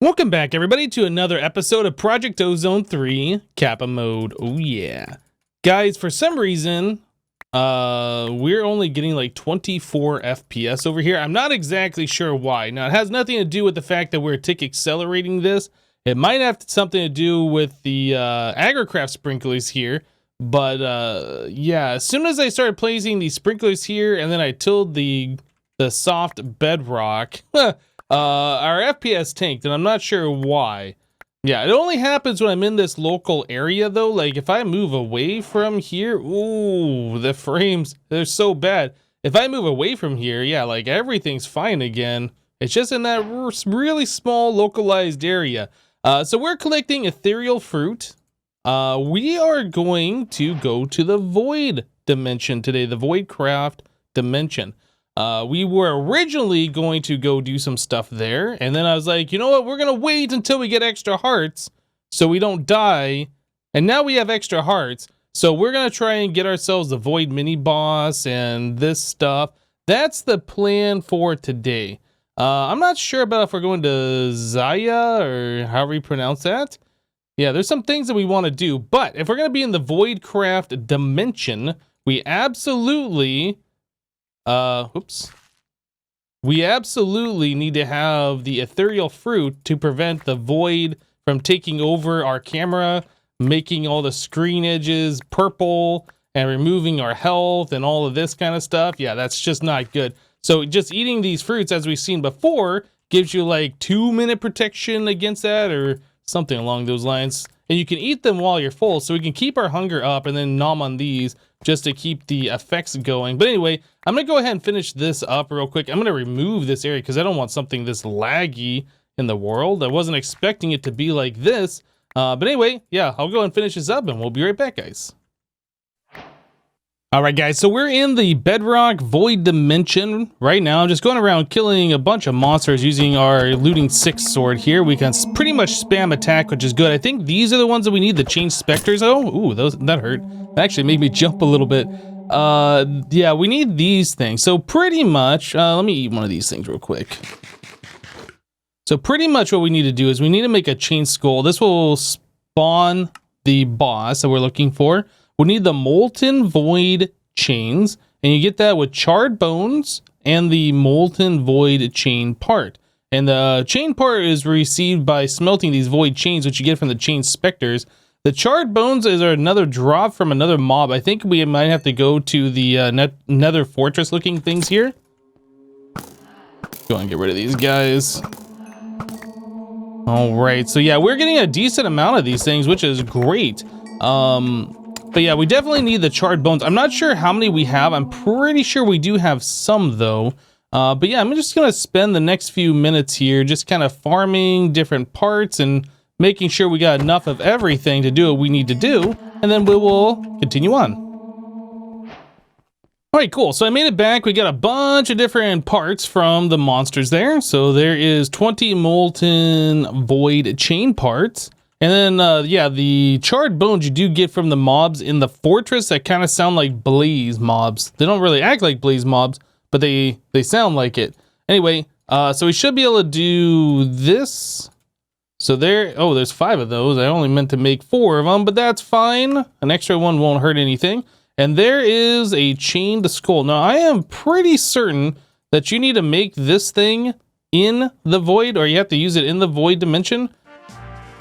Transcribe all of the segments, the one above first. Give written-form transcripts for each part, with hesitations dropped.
Welcome back, everybody, to another episode of Project Ozone 3 Kappa Mode. Oh, yeah. Guys, for some reason, we're only getting like 24 FPS over here. I'm not exactly sure why. Now, it has nothing to do with the fact that we're tick accelerating this. It might have something to do with the agricraft sprinklers here. But, yeah, as soon as I started placing these sprinklers here, and then I tilled the soft bedrock, our FPS tanked, and I'm not sure why. Yeah, it only happens when I'm in this local area, though. Like, if I move away from here, ooh, the frames, they're so bad. If I move away from here, yeah, like, everything's fine again. It's just in that really small, localized area. So we're collecting ethereal fruit. We are going to go to the void dimension today, the voidcraft dimension. We were originally going to go do some stuff there, and then I was like, you know what, we're gonna wait until we get extra hearts so we don't die. And now we have extra hearts, so we're gonna try and get ourselves the void mini boss and this stuff. That's the plan for today. I'm not sure about if we're going to Zaya or however you pronounce that. Yeah, there's some things that we want to do, but if we're gonna be in the voidcraft dimension, we absolutely we absolutely need to have the ethereal fruit to prevent the void from taking over our camera, making all the screen edges purple and removing our health and all of this kind of stuff. Yeah, that's just not good. So just eating these fruits, as we've seen before, gives you like 2-minute protection against that or something along those lines. And you can eat them while you're full, so we can keep our hunger up and then nom on these just to keep the effects going. But anyway, I'm going to go ahead and finish this up real quick. I'm going to remove this area because I don't want something this laggy in the world. I wasn't expecting it to be like this. But anyway, yeah, I'll go and finish this up and we'll be right back, guys. All right, guys, so we're in the bedrock void dimension right now. I'm just going around killing a bunch of monsters using our looting 6 sword here. We can pretty much spam attack, which is good. I think these are the ones that we need to change specters. Oh, ooh, that hurt. That actually made me jump a little bit. Yeah, we need these things. So pretty much, let me eat one of these things real quick. So pretty much what we need to do is we need to make a chain skull. This will spawn the boss that we're looking for. We need the molten void chains, and you get that with charred bones and the molten void chain part. And the chain part is received by smelting these void chains, which you get from the chain specters. The charred bones is another drop from another mob. I think we might have to go to the nether fortress looking things here. Go and get rid of these guys. All right, so yeah, we're getting a decent amount of these things, which is great. But yeah, we definitely need the charred bones. I'm not sure how many we have. I'm pretty sure we do have some though. But yeah, I'm just gonna spend the next few minutes here just kind of farming different parts and making sure we got enough of everything to do what we need to do, and then we will continue on. All right, cool. So I made it back. We got a bunch of different parts from the monsters there. So there is 20 molten void chain parts. And then, yeah, the charred bones you do get from the mobs in the fortress that kind of sound like blaze mobs. They don't really act like blaze mobs, but they sound like it. Anyway, so we should be able to do this. So there, oh, there's 5 of those. I only meant to make 4 of them, but that's fine. An extra one won't hurt anything. And there is a chained skull. Now, I am pretty certain that you need to make this thing in the void, or you have to use it in the void dimension.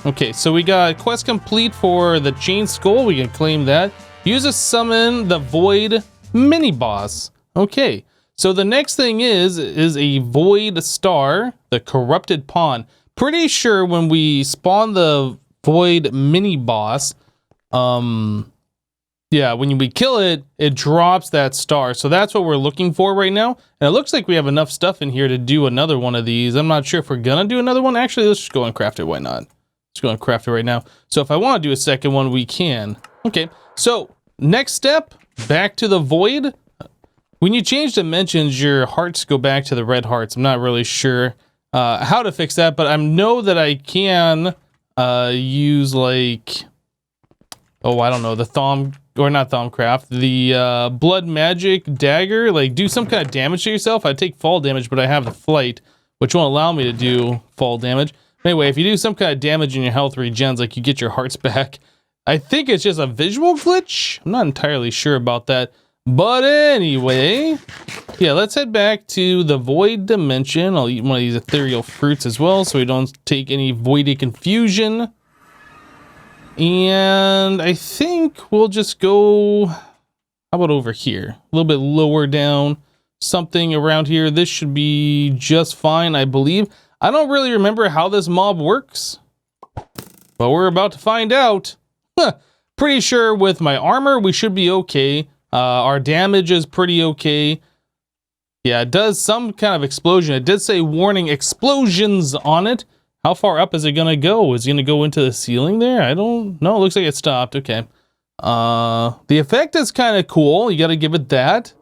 Okay, so we got quest complete for the chain skull. We can claim that. Use a summon the void mini boss. Okay, so the next thing is a void star, the corrupted pawn. Pretty sure when we spawn the void mini boss, yeah, when we kill it, it drops that star. So that's what we're looking for right now. And it looks like we have enough stuff in here to do another one of these. I'm not sure if we're gonna do another one. Actually, let's just go and craft it. Why not? Let's go and craft it right now. So if I want to do a second one, we can. Okay, so next step, back to the void. When you change dimensions, your hearts go back to the red hearts. I'm not really sure how to fix that, but I know that I can use like, oh, I don't know, the Thaumcraft, the blood magic dagger, like do some kind of damage to yourself. I take fall damage, but I have the flight, which won't allow me to do fall damage. Anyway, if you do some kind of damage in your health regens, like you get your hearts back. I think it's just a visual glitch. I'm not entirely sure about that. But anyway, yeah, let's head back to the void dimension. I'll eat one of these ethereal fruits as well so we don't take any voidy confusion. And I think we'll just go, how about over here? A little bit lower down, something around here. This should be just fine, I believe. I don't really remember how this mob works, but we're about to find out. Pretty sure with my armor, we should be okay. Our damage is pretty okay. Yeah, it does some kind of explosion. It did say warning explosions on it. How far up is it gonna go? Is it gonna go into the ceiling there? I don't know. It looks like it stopped. Okay. The effect is kind of cool. You gotta give it that.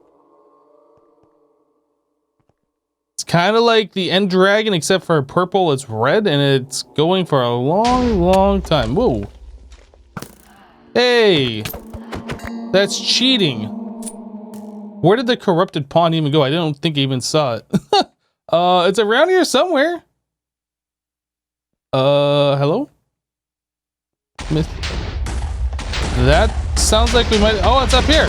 It's kind of like the End Dragon, except for purple, it's red, and it's going for a long, long time. Whoa. Hey! That's cheating. Where did the corrupted pawn even go? I don't think I even saw it. It's around here somewhere. Hello? That sounds like we might... Oh, it's up here.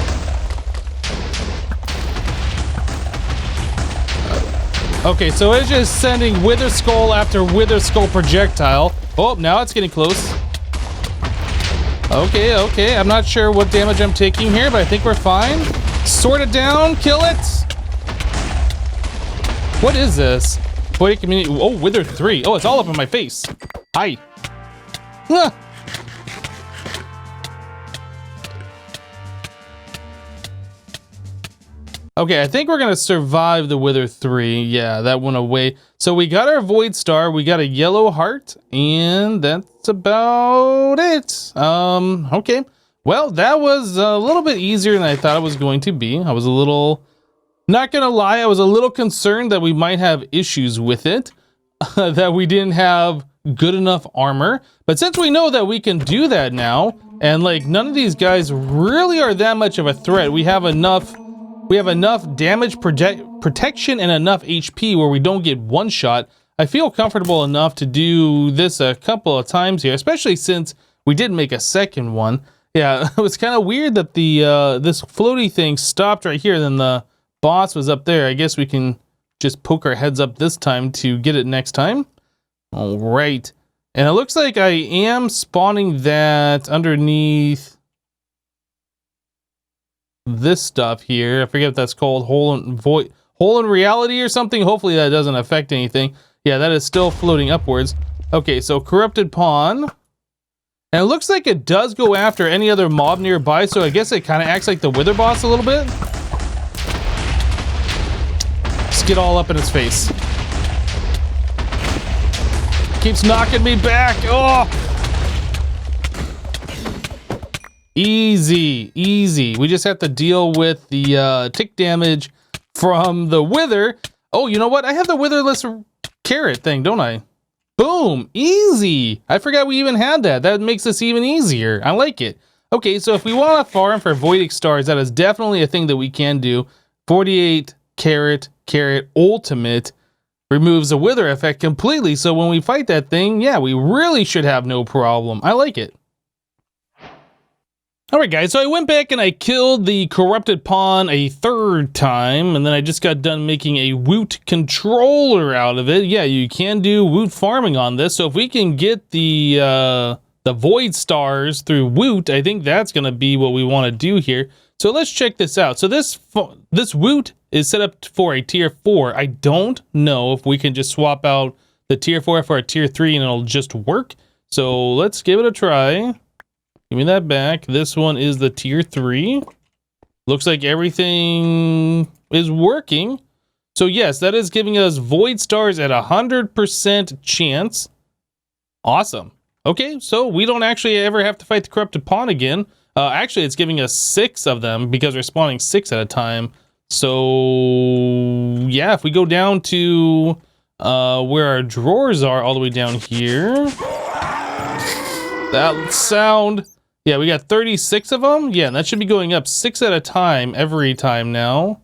Okay, so it's just sending Wither Skull after Wither Skull projectile. Oh, now it's getting close. Okay, okay. I'm not sure what damage I'm taking here, but I think we're fine. Sort it down, kill it. What is this? Void community. Oh, Wither 3. Oh, it's all up in my face. Hi. Ah. Okay, I think we're gonna survive the Wither 3. Yeah, that went away. So we got our Void Star, we got a yellow heart, and that's about it. Okay. Well, that was a little bit easier than I thought it was going to be. I was a little, not gonna lie, I was a little concerned that we might have issues with it, that we didn't have good enough armor. But since we know that we can do that now, and like none of these guys really are that much of a threat, we have enough damage protection and enough HP where we don't get one shot. I feel comfortable enough to do this a couple of times here, especially since we did make a second one. Yeah, it was kind of weird that the this floaty thing stopped right here, then the boss was up there. I guess we can just poke our heads up this time to get it next time. All right. And it looks like I am spawning that underneath this stuff here. I forget what that's called. Hole in reality or something. Hopefully that doesn't affect anything. Yeah, that is still floating upwards. Okay, so corrupted pawn. And it looks like it does go after any other mob nearby, so I guess it kind of acts like the Wither boss a little bit. Just get all up in his face. Keeps knocking me back. Oh! Easy, easy. We just have to deal with the tick damage from the Wither. Oh, you know what? I have the Witherless carrot thing, don't I? Boom, easy. I forgot we even had that. That makes this even easier. I like it. Okay, so if we want to farm for Voidic Stars, that is definitely a thing that we can do. 48 carrot ultimate removes the Wither effect completely. So when we fight that thing, yeah, we really should have no problem. I like it. Alright guys, so I went back and I killed the corrupted pawn a third time, and then I just got done making a Woot controller out of it. Yeah, you can do Woot farming on this, so if we can get the Void Stars through Woot, I think that's going to be what we want to do here. So let's check this out. So this Woot is set up for a tier 4. I don't know if we can just swap out the tier 4 for a tier 3 and it'll just work. So let's give it a try. Give me that back. This one is the tier 3. Looks like everything is working. So yes, that is giving us Void Stars at 100% chance. Awesome. Okay, so we don't actually ever have to fight the corrupted pawn again. Actually, it's giving us 6 of them because we're spawning 6 at a time. So yeah, if we go down to where our drawers are, all the way down here. That sound... Yeah, we got 36 of them. Yeah, and that should be going up 6 at a time every time now.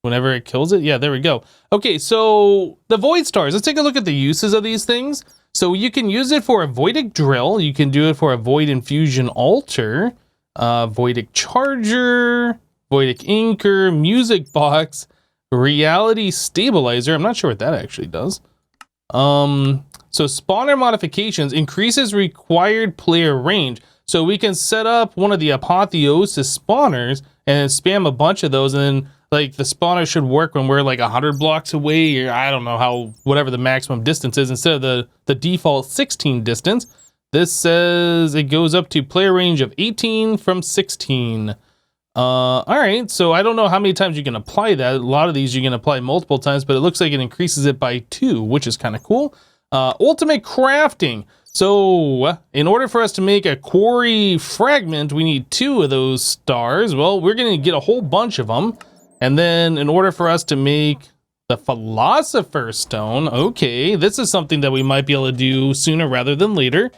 whenever it kills it. Yeah, there we go. Okay, so the void stars. Let's take a look at the uses of these things. So you can use it for a voidic drill. You can do it for a void infusion altar, voidic charger, voidic inker, music box, reality stabilizer. I'm not sure what that actually does. So spawner modifications increases required player range. So we can set up one of the apotheosis spawners and spam a bunch of those, and then like the spawner should work when we're like 100 blocks away, or I don't know how, whatever the maximum distance is, instead of the default 16 distance. This says it goes up to player range of 18 from 16. All right, so I don't know how many times you can apply that. A lot of these you can apply multiple times, but it looks like it increases it by 2, which is kind of cool. Ultimate crafting. So in order for us to make a quarry fragment, we need 2 of those stars. Well, we're going to get a whole bunch of them. And then in order for us to make the philosopher's stone, okay, this is something that we might be able to do sooner rather than later.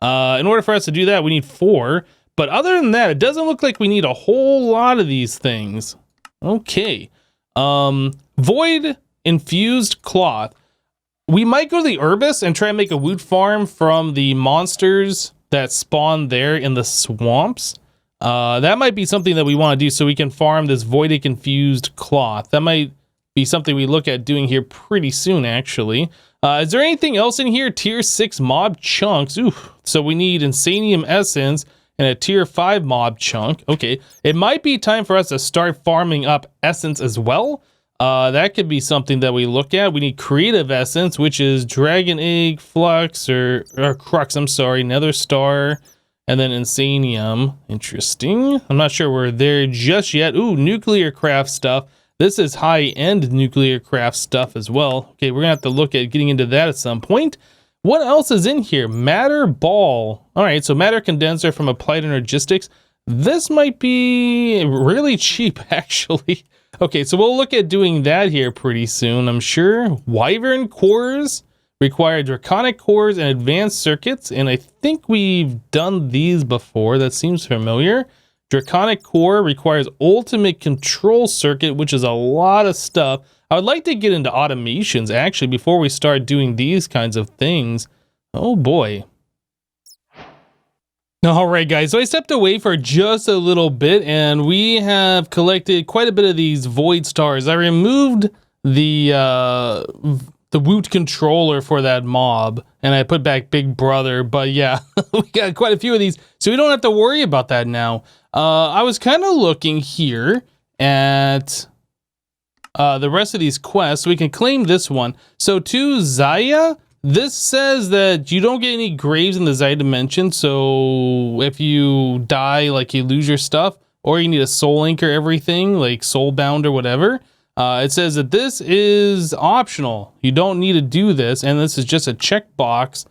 In order for us to do that, we need 4. But other than that, it doesn't look like we need a whole lot of these things. Okay. Void infused cloth. We might go to the Herbis and try and make a wood farm from the monsters that spawn there in the swamps. That might be something that we want to do so we can farm this voidic infused cloth. That might be something we look at doing here pretty soon, actually. Is there anything else in here? Tier 6 mob chunks. Ooh, so we need insanium essence and a tier 5 mob chunk. Okay, it might be time for us to start farming up essence as well. That could be something that we look at. We need creative essence, which is dragon egg, flux, or crux, I'm sorry, nether star, and then insanium. Interesting. I'm not sure we're there just yet. Ooh, nuclear craft stuff. This is high-end nuclear craft stuff as well. Okay, we're gonna have to look at getting into that at some point. What else is in here? Matter ball. All right, so matter condenser from Applied Energistics. This might be really cheap, actually. Okay, so we'll look at doing that here pretty soon, I'm sure. Wyvern cores require draconic cores and advanced circuits, and I think we've done these before. That seems familiar. Draconic core requires ultimate control circuit, which is a lot of stuff. I would like to get into automations, actually, before we start doing these kinds of things. Oh, boy. All right, guys, so I stepped away for just a little bit, and we have collected quite a bit of these void stars. I removed the Woot controller for that mob, and I put back Big Brother, but yeah, we got quite a few of these, so we don't have to worry about that now. I was kind of looking here at the rest of these quests, so we can claim this one. So to Zaya, this says that you don't get any graves in the Zaya dimension, so if you die, like, you lose your stuff, or you need a soul anchor everything, like soulbound or whatever. It says that this is optional. You don't need to do this, and this is just a checkbox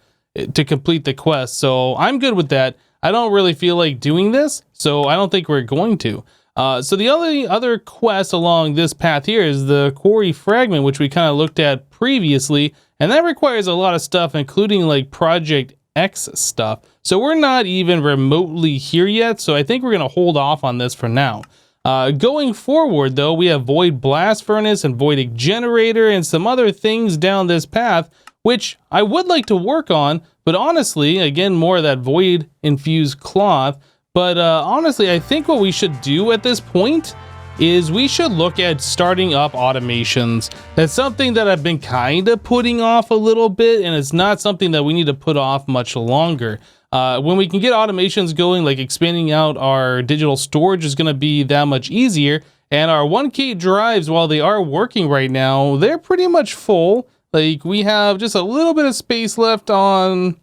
to complete the quest, so I'm good with that. I don't really feel like doing this, so I don't think we're going to. So the only other quest along this path here is the quarry fragment, which we kind of looked at previously, and that requires a lot of stuff, including like Project X stuff. So we're not even remotely here yet, so I think we're going to hold off on this for now. Going forward, though, we have Void Blast Furnace and Voidic Generator and some other things down this path, which I would like to work on, but honestly, again, more of that Void Infused Cloth. But honestly, I think what we should do at this point is we should look at starting up automations. That's something that I've been kind of putting off a little bit, and it's not something that we need to put off much longer. When we can get automations going, like expanding out our digital storage is going to be that much easier, and our 1K drives, while they are working right now, they're pretty much full. Like, we have just a little bit of space left on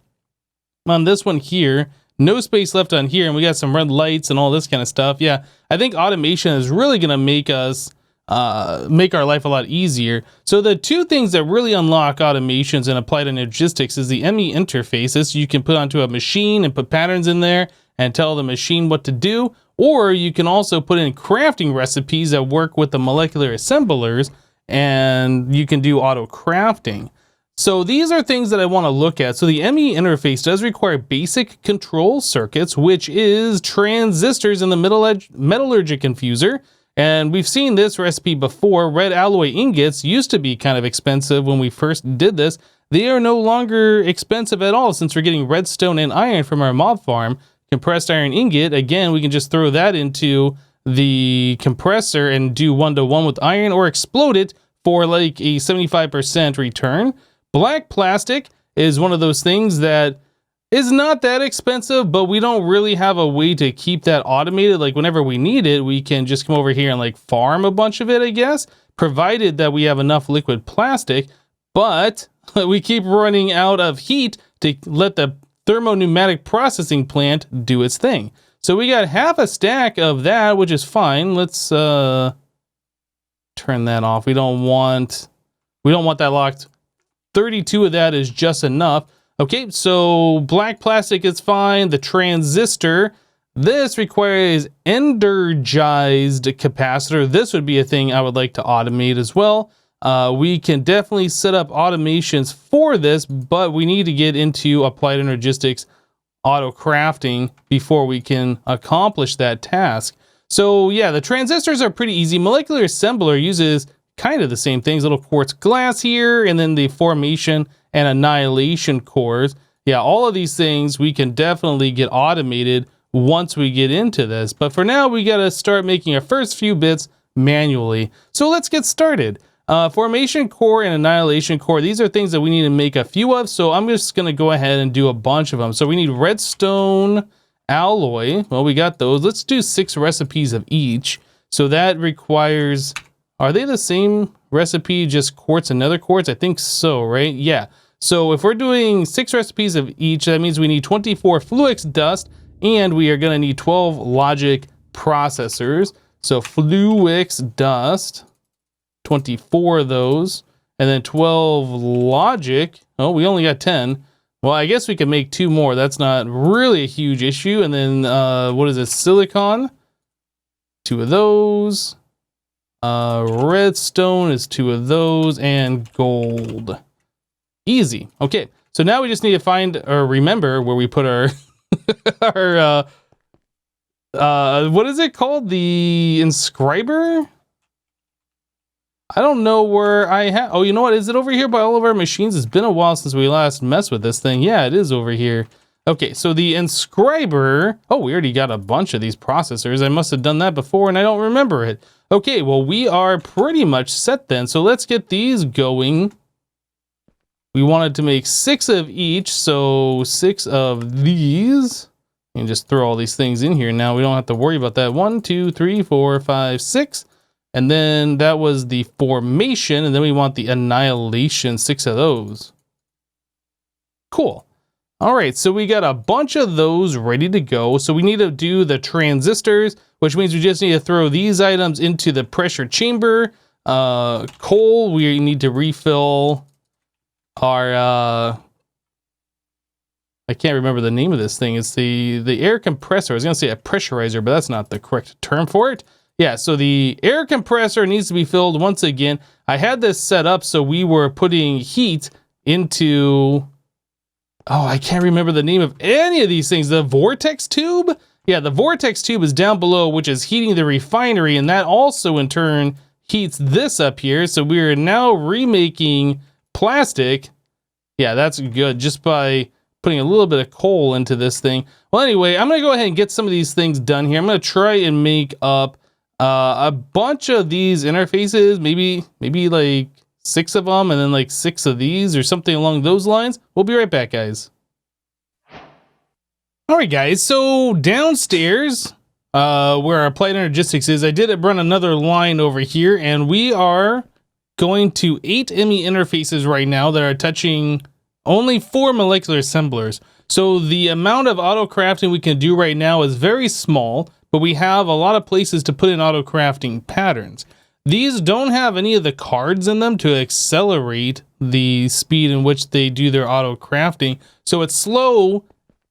this one here. No space left on here, and we got some red lights and all this kind of stuff. Yeah, I think automation is really going to make us make our life a lot easier. So the two things that really unlock automations in Applied Energistics is the ME interfaces. You can put onto a machine and put patterns in there and tell the machine what to do, or you can also put in crafting recipes that work with the molecular assemblers, and you can do auto crafting. So these are things that I want to look at. So the ME interface does require basic control circuits, which is transistors in the metallurgic infuser, And we've seen this recipe before. Red alloy ingots used to be kind of expensive when we first did this. They are no longer expensive at all since we're getting redstone and iron from our mob farm. Compressed iron ingot, again, we can just throw that into the compressor and do 1-to-1 with iron, or explode it for like a 75% return. Black plastic is one of those things that is not that expensive, but we don't really have a way to keep that automated. Like whenever we need it, we can just come over here and like farm a bunch of it, I guess, provided that we have enough liquid plastic. But we keep running out of heat to let the thermopneumatic processing plant do its thing. So we got half a stack of that, which is fine. Let's turn that off. We don't want that locked. 32 of that is just enough. Okay, so black plastic is fine. The transistor, this requires energized capacitor. This would be a thing I would like to automate as well. We can definitely set up automations for this, but we need to get into Applied Energistics auto crafting before we can accomplish that task. So yeah, the transistors are pretty easy. Molecular assembler uses kind of the same things, little quartz glass here, and then the formation and annihilation cores. Yeah, all of these things we can definitely get automated once we get into this. But for now, we got to start making our first few bits manually. So let's get started. Formation core and annihilation core, these are things that we need to make a few of, so I'm just going to go ahead and do a bunch of them. So we need redstone alloy. Well, we got those. Let's do 6 recipes of each. So that requires, are they the same recipe, just quartz and nether quartz? I think so, right? Yeah. So if we're doing 6 recipes of each, that means we need 24 Fluix dust, and we are going to need 12 logic processors. So Fluix dust, 24 of those, and then 12 logic. Oh, we only got 10. Well, I guess we can make 2 more. That's not really a huge issue. And then, what is it? Silicon, 2 of those. Redstone is 2 of those, and gold. Easy. Okay, so now we just need to find or remember where we put our our what is it called? The inscriber? I don't know where I have. Oh, you know what? Is it over here by all of our machines? It's been a while since we last messed with this thing. Yeah, it is over here. Okay, so the inscriber. Oh, we already got a bunch of these processors. I must have done that before and I don't remember it. Okay, well, we are pretty much set then. So let's get these going. We wanted to make 6 of each, so 6 of these. And just throw all these things in here. Now we don't have to worry about that. 1, 2, 3, 4, 5, 6. And then that was the formation, and then we want the annihilation, 6 of those. Cool. All right, so we got a bunch of those ready to go. So we need to do the transistors, which means we just need to throw these items into the pressure chamber. Coal, we need to refill our, I can't remember the name of this thing. It's the air compressor. I was gonna say a pressurizer, but that's not the correct term for it. Yeah, so the air compressor needs to be filled once again. I had this set up so we were putting heat into, oh, I can't remember the name of any of these things. The vortex tube? Yeah, the vortex tube is down below, which is heating the refinery, and that also in turn heats this up here. So we are now remaking plastic. Yeah, that's good, just by putting a little bit of coal into this thing. Well, anyway, I'm going to go ahead and get some of these things done here. I'm going to try and make up a bunch of these interfaces, maybe like 6 of them, and then like 6 of these or something along those lines. We'll be right back, guys. All right, guys, so downstairs where our Applied Energistics is, I did run another line over here, and we are going to 8 ME interfaces right now that are touching only 4 molecular assemblers. So the amount of auto crafting we can do right now is very small, but we have a lot of places to put in auto crafting patterns. These don't have any of the cards in them to accelerate the speed in which they do their auto crafting. So it's slow,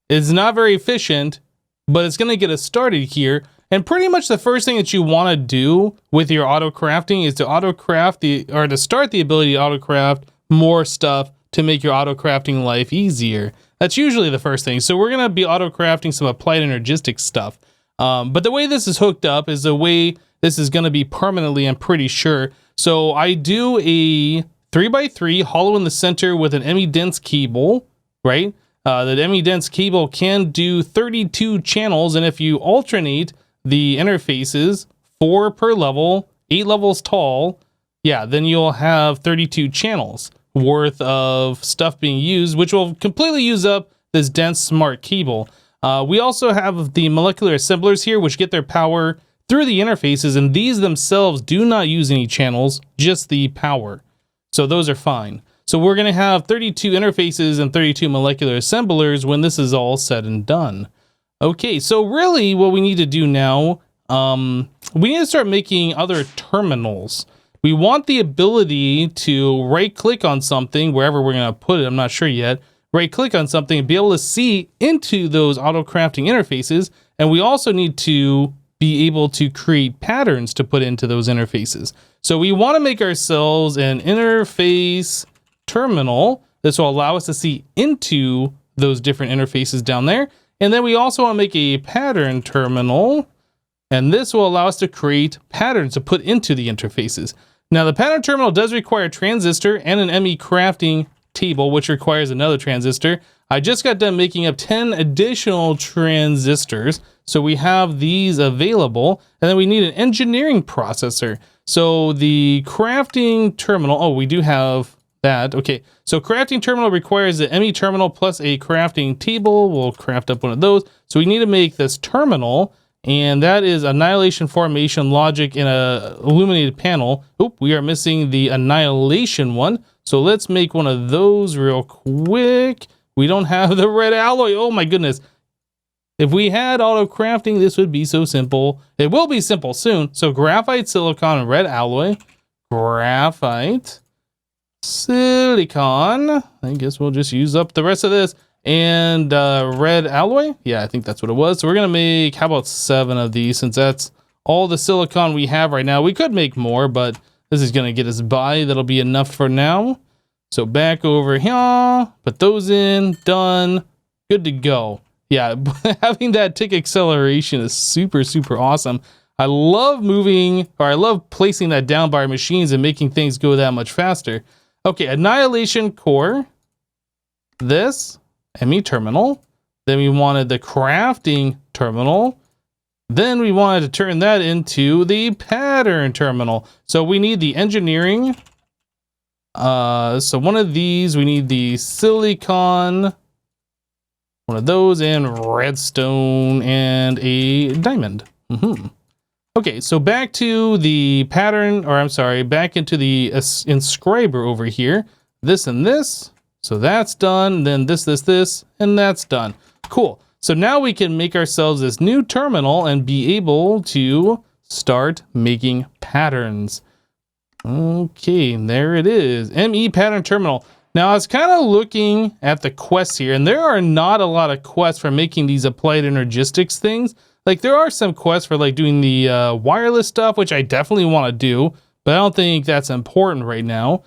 it's not very efficient, but it's going to get us started here. And pretty much the first thing that you want to do with your auto crafting is to auto craft to start the ability to auto craft more stuff to make your auto crafting life easier. That's usually the first thing. So we're going to be auto crafting some Applied Energistics stuff. But the way this is hooked up is the way this is going to be permanently, I'm pretty sure. So I do a 3x3 hollow in the center with an ME-dense cable, right? The ME-dense cable can do 32 channels, and if you alternate the interfaces, 4 per level, 8 levels tall, yeah, then you'll have 32 channels worth of stuff being used, which will completely use up this dense smart cable. We also have the molecular assemblers here, which get their power through the interfaces, and these themselves do not use any channels, just the power. So those are fine. So we're going to have 32 interfaces and 32 molecular assemblers when this is all said and done. Okay, so really what we need to do now, we need to start making other terminals. We want the ability to right-click on something, wherever we're going to put it, I'm not sure yet, right-click on something and be able to see into those auto-crafting interfaces, and we also need to be able to create patterns to put into those interfaces. So we want to make ourselves an interface terminal. This will allow us to see into those different interfaces down there. And then we also want to make a pattern terminal, and this will allow us to create patterns to put into the interfaces. Now the pattern terminal does require a transistor and an ME crafting table, which requires another transistor. I just got done making up 10 additional transistors, so we have these available, and then we need an engineering processor. So the crafting terminal, oh, we do have that. Okay, so crafting terminal requires the ME terminal plus a crafting table. We'll craft up one of those. So we need to make this terminal, and that is annihilation, formation, logic, in a illuminated panel. Oop, we are missing the annihilation one. So let's make one of those real quick. We don't have the red alloy. Oh my goodness. If we had auto crafting, this would be so simple. It will be simple soon. So graphite, silicon, and red alloy. Graphite, silicon. I guess we'll just use up the rest of this. And red alloy. Yeah, I think that's what it was. So we're going to make, how about 7 of these, since that's all the silicon we have right now. We could make more, but this is going to get us by. That'll be enough for now. So back over here, put those in, done, good to go. Yeah, having that tick acceleration is super, super awesome. I love moving, or I love placing that down by our machines and making things go that much faster. Okay, annihilation core, this, ME terminal. Then we wanted the crafting terminal. Then we wanted to turn that into the pattern terminal. So we need the engineering. So one of these, we need the silicon, one of those, and redstone, and a diamond. Okay, so back to the pattern, or I'm sorry, back into the inscriber over here. This and this. So that's done. Then this, and that's done. Cool. So now we can make ourselves this new terminal and be able to start making patterns. Okay, there it is. ME pattern terminal. Now I was kind of looking at the quests here, and there are not a lot of quests for making these Applied Energistics things. Like there are some quests for like doing the wireless stuff, which I definitely want to do, but I don't think that's important right now.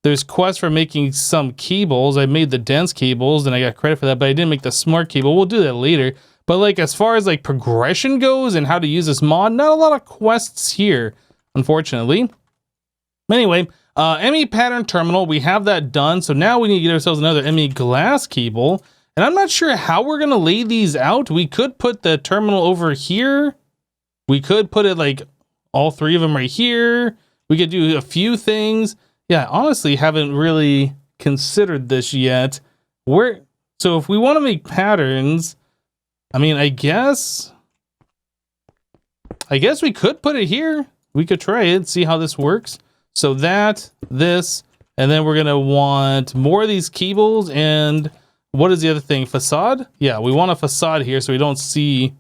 There's quests for making some cables. I made the dense cables and I got credit for that, but I didn't make the smart cable. We'll do that later. But like as far as like progression goes and how to use this mod, not a lot of quests here, unfortunately. Anyway, ME pattern terminal, we have that done. So now we need to get ourselves another ME glass cable. And I'm not sure how we're going to lay these out. We could put the terminal over here. We could put it like all 3 of them right here. We could do a few things. Yeah, honestly, haven't really considered this yet. So if we want to make patterns, I mean, I guess we could put it here. We could try it, see how this works. So that, this, and then we're going to want more of these cables. And what is the other thing? Facade? Yeah, we want a facade here so we don't see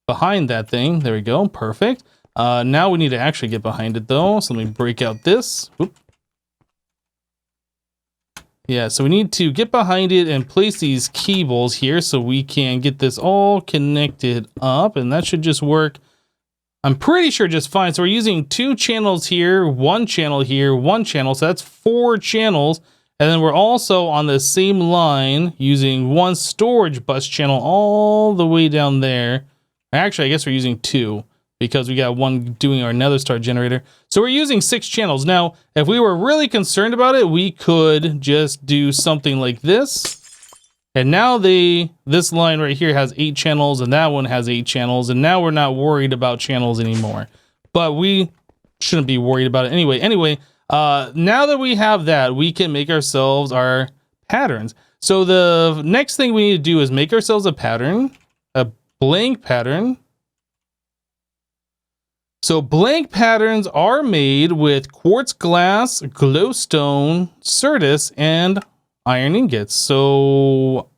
behind that thing. There we go. Perfect. Now we need to actually get behind it though. So let me break out this. Oop. Yeah, so we need to get behind it and place these cables here so we can get this all connected up, and that should just work. I'm pretty sure just fine. So we're using 2 channels here, 1 channel here, 1 channel. So that's 4 channels. And then we're also on the same line using 1 storage bus channel all the way down there. Actually, I guess we're using 2. because we got one doing our nether star generator. So we're using 6 channels. Now, if we were really concerned about it, we could just do something like this. And now this line right here has 8 channels, and that one has 8 channels, and now we're not worried about channels anymore. But we shouldn't be worried about it anyway. Now that we have that, we can make ourselves our patterns. So the next thing we need to do is make ourselves a pattern, a blank pattern. So blank patterns are made with quartz glass, glowstone, certus, and iron ingots. So,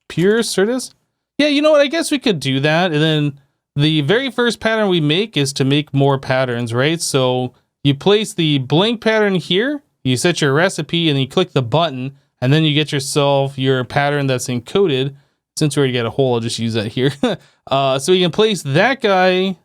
pure certus? Yeah, you know what? I guess we could do that. And then the very first pattern we make is to make more patterns, right? So you place the blank pattern here, you set your recipe, and you click the button, and then you get yourself your pattern that's encoded. Since we already got a hole, I'll just use that here. So you can place that guy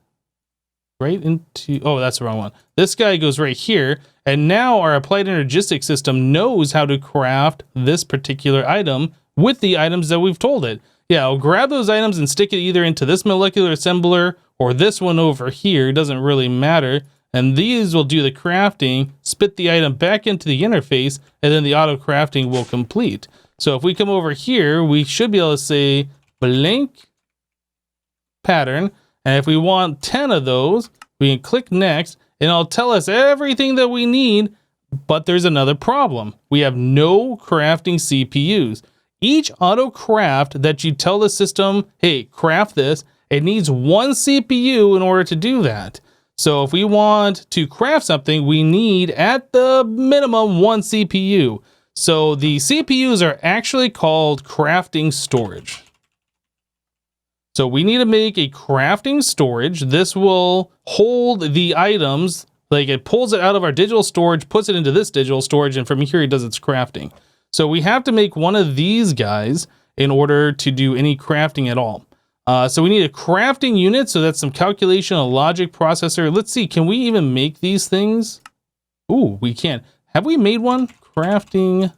right into, oh, that's the wrong one. This guy goes right here. And now our Applied Energistics system knows how to craft this particular item with the items that we've told it. Yeah, I'll grab those items and stick it either into this molecular assembler or this one over here. It doesn't really matter. And these will do the crafting, spit the item back into the interface, and then the auto crafting will complete. So if we come over here, we should be able to say blank pattern. And if we want 10 of those, we can click next, and it'll tell us everything that we need. But there's another problem. We have no crafting CPUs. Each auto craft that you tell the system, hey, craft this, it needs 1 CPU in order to do that. So if we want to craft something, we need at the minimum 1 CPU. So the CPUs are actually called crafting storage. So we need to make a crafting storage. This will hold the items, like it pulls it out of our digital storage, puts it into this digital storage, and from here it does its crafting. So we have to make one of these guys in order to do any crafting at all. So we need a crafting unit, so that's some calculation, a logic processor. Let's see, can we even make these things? Ooh, we can. Have we made one? Crafting.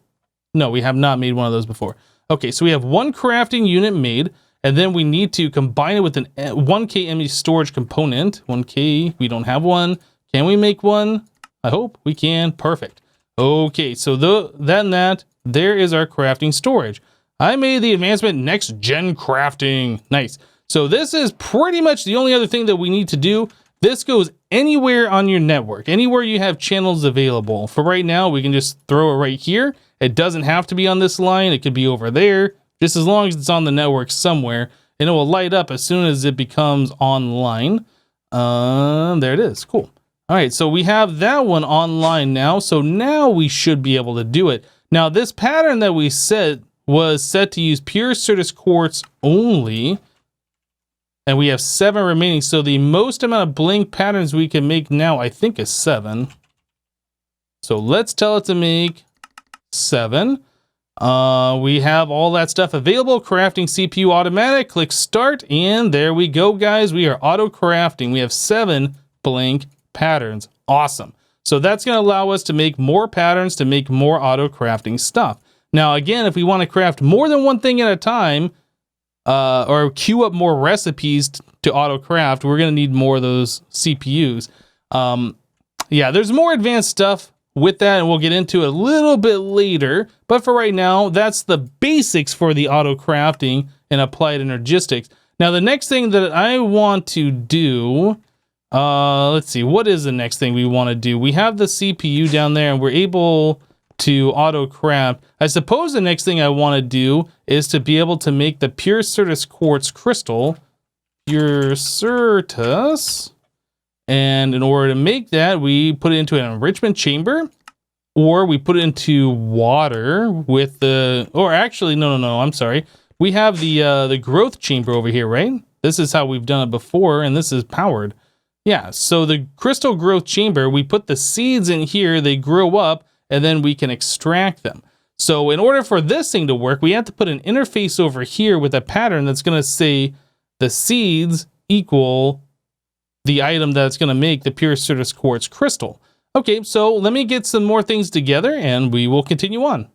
No, we have not made one of those before. Okay, so we have 1 crafting unit made, and then we need to combine it with an 1K ME storage component. 1K, we don't have one. Can we make one? I hope we can. Perfect. Okay, so there is our crafting storage. I made the advancement next gen crafting. Nice. So this is pretty much the only other thing that we need to do. This goes anywhere on your network, anywhere you have channels available. For right now, we can just throw it right here. It doesn't have to be on this line. It could be over there, just as long as it's on the network somewhere, and it will light up as soon as it becomes online. There it is. Cool. All right, so we have that one online now. So now we should be able to do it. Now, this pattern that we set was set to use pure certus quartz only. And we have 7 remaining. So the most amount of blank patterns we can make now, I think, is 7. So let's tell it to make 7. We have all that stuff available. Crafting CPU automatic. Click start. And there we go, guys. We are auto crafting. We have 7 blank patterns. Awesome. So that's going to allow us to make more patterns, to make more auto crafting stuff. Now, again, if we want to craft more than one thing at a time, or queue up more recipes to auto craft, we're going to need more of those CPUs. Yeah, there's more advanced stuff with that, and we'll get into it a little bit later. But for right now, that's the basics for the auto crafting in Applied Energistics. Now, the next thing that I want to do, let's see, what is the next thing we want to do? We have the CPU down there, and we're able to auto craft. I suppose the next thing I want to do is to be able to make the pure certus quartz crystal. Pure certus. And in order to make that, we put it into an enrichment chamber, or we put it into water with the, or actually, no, I'm sorry. We have the growth chamber over here, right? This is how we've done it before, and this is powered. Yeah, so the crystal growth chamber, we put the seeds in here, they grow up, and then we can extract them. So in order for this thing to work, we have to put an interface over here with a pattern that's going to say the seeds equal the item that's going to make the pure certus quartz crystal. Okay, so let me get some more things together and we will continue on.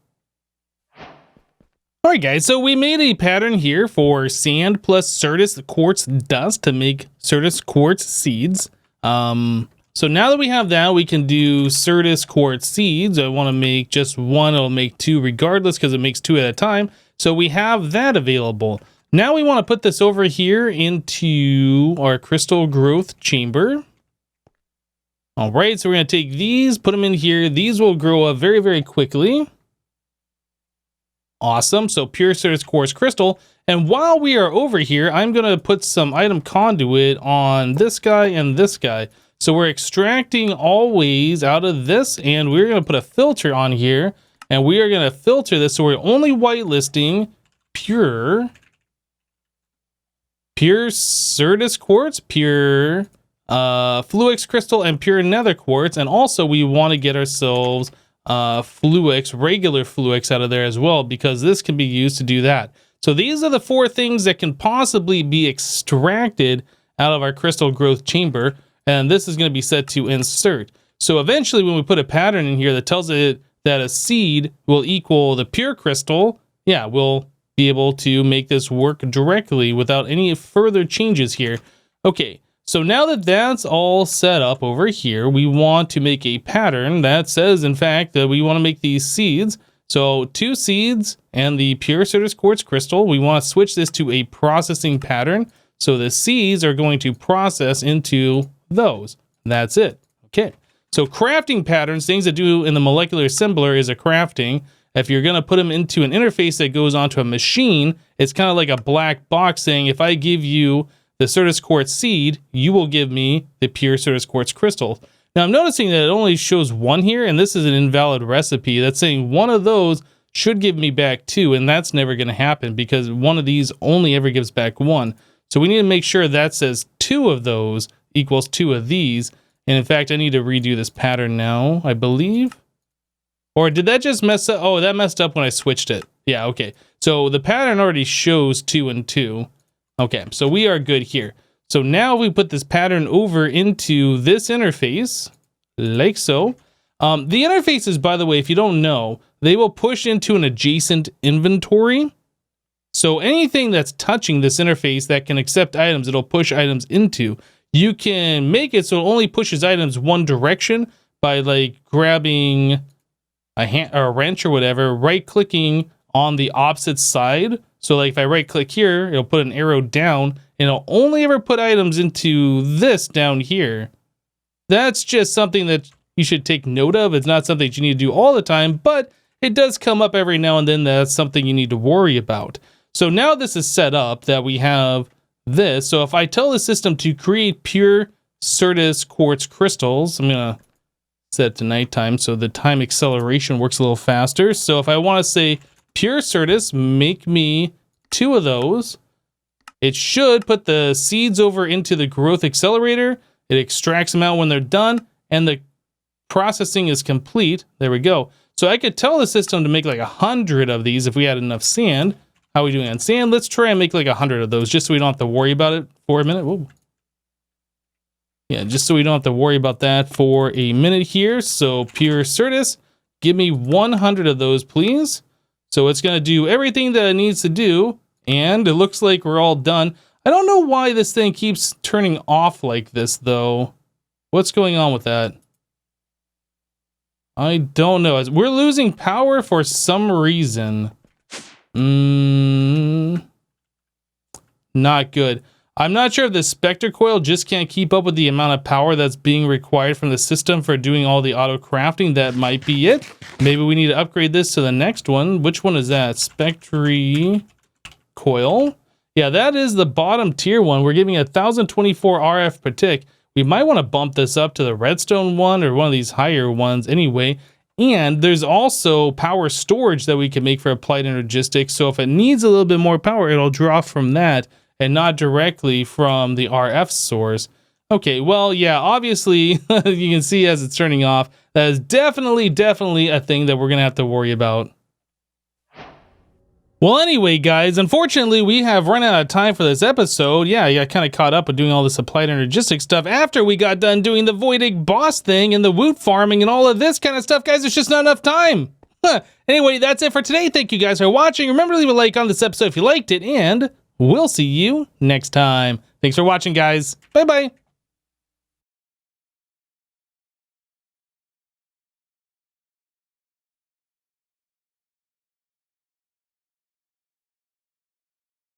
All right, guys, so we made a pattern here for sand plus Certus quartz dust to make Certus quartz seeds. So now that we have that, we can do Certus quartz seeds. I want to make just one. It'll make two regardless because it makes two at a time. So we have that available. Now we want to put this over here into our crystal growth chamber. All right, so we're going to take these, put them in here. These will grow up very, very quickly. Awesome. So pure Certus quartz crystal. And while we are over here, I'm going to put some item conduit on this guy and this guy. So we're extracting always out of this, and we're going to put a filter on here, and we are going to filter this. So we're only whitelisting pure Certus quartz, pure Fluix crystal, and pure nether quartz. And also we want to get ourselves Fluix, regular Fluix out of there as well, because this can be used to do that. So these are the four things that can possibly be extracted out of our crystal growth chamber, and this is going to be set to insert. So eventually when we put a pattern in here that tells it that a seed will equal the pure crystal, yeah, we'll be able to make this work directly without any further changes here. Okay. So now that that's all set up over here, we want to make a pattern that says, in fact, that we want to make these seeds. So 2 seeds and the pure Certus quartz crystal. We want to switch this to a processing pattern. So the seeds are going to process into those. That's it. Okay. So crafting patterns, things that do in the molecular assembler is a crafting. If you're going to put them into an interface that goes onto a machine, it's kind of like a black box saying, if I give you the Certus quartz seed, you will give me the pure Certus quartz crystal. Now I'm noticing that it only shows 1 here, and this is an invalid recipe. That's saying one of those should give me back 2, and that's never going to happen because one of these only ever gives back 1. So we need to make sure that says 2 of those equals 2 of these. And in fact, I need to redo this pattern now, I believe. Or did that just mess up? Oh, that messed up when I switched it. Yeah, okay. So the pattern already shows 2 and 2. Okay, so we are good here. So now we put this pattern over into this interface, like so. The interfaces, by the way, if you don't know, they will push into an adjacent inventory. So anything that's touching this interface that can accept items, it'll push items into. You can make it so it only pushes items one direction by like grabbing a wrench or whatever, right-clicking on the opposite side. So like if I right click here, it'll put an arrow down and it'll only ever put items into this down here. That's just something that you should take note of. It's not something that you need to do all the time, but it does come up every now and then. That's something you need to worry about. So now this is set up that we have this. So if I tell the system to create pure Certus quartz crystals, I'm going to set it to nighttime so the time acceleration works a little faster. So if I want to say pure Certus, make me 2 of those. It should put the seeds over into the growth accelerator. It extracts them out when they're done, and the processing is complete. There we go. So I could tell the system to make like 100 of these if we had enough sand. How are we doing on sand? Let's try and make like 100 of those just so we don't have to worry about it for a minute. Whoa. Yeah, just so we don't have to worry about that for a minute here. So pure Certus, give me 100 of those, please. So it's going to do everything that it needs to do, and it looks like we're all done. I don't know why this thing keeps turning off like this, though. What's going on with that? I don't know. We're losing power for some reason. Not good. I'm not sure if the Spectre coil just can't keep up with the amount of power that's being required from the system for doing all the auto crafting. That might be it. Maybe we need to upgrade this to the next one. Which one is that? Spectre coil. Yeah, that is the bottom tier one. We're giving 1024 RF per tick. We might want to bump this up to the redstone one or one of these higher ones anyway. And there's also power storage that we can make for Applied Energistics. So if it needs a little bit more power, it'll draw from that and not directly from the RF source. Okay, well, yeah, obviously, you can see as it's turning off, that is definitely a thing that we're going to have to worry about. Well, anyway, guys, unfortunately, we have run out of time for this episode. Yeah, I got kind of caught up with doing all this Applied Energistics stuff after we got done doing the Void Egg boss thing and the woot farming and all of this kind of stuff. Guys, there's just not enough time. Anyway, that's it for today. Thank you guys for watching. Remember to leave a like on this episode if you liked it, and we'll see you next time. Thanks for watching, guys. Bye-bye.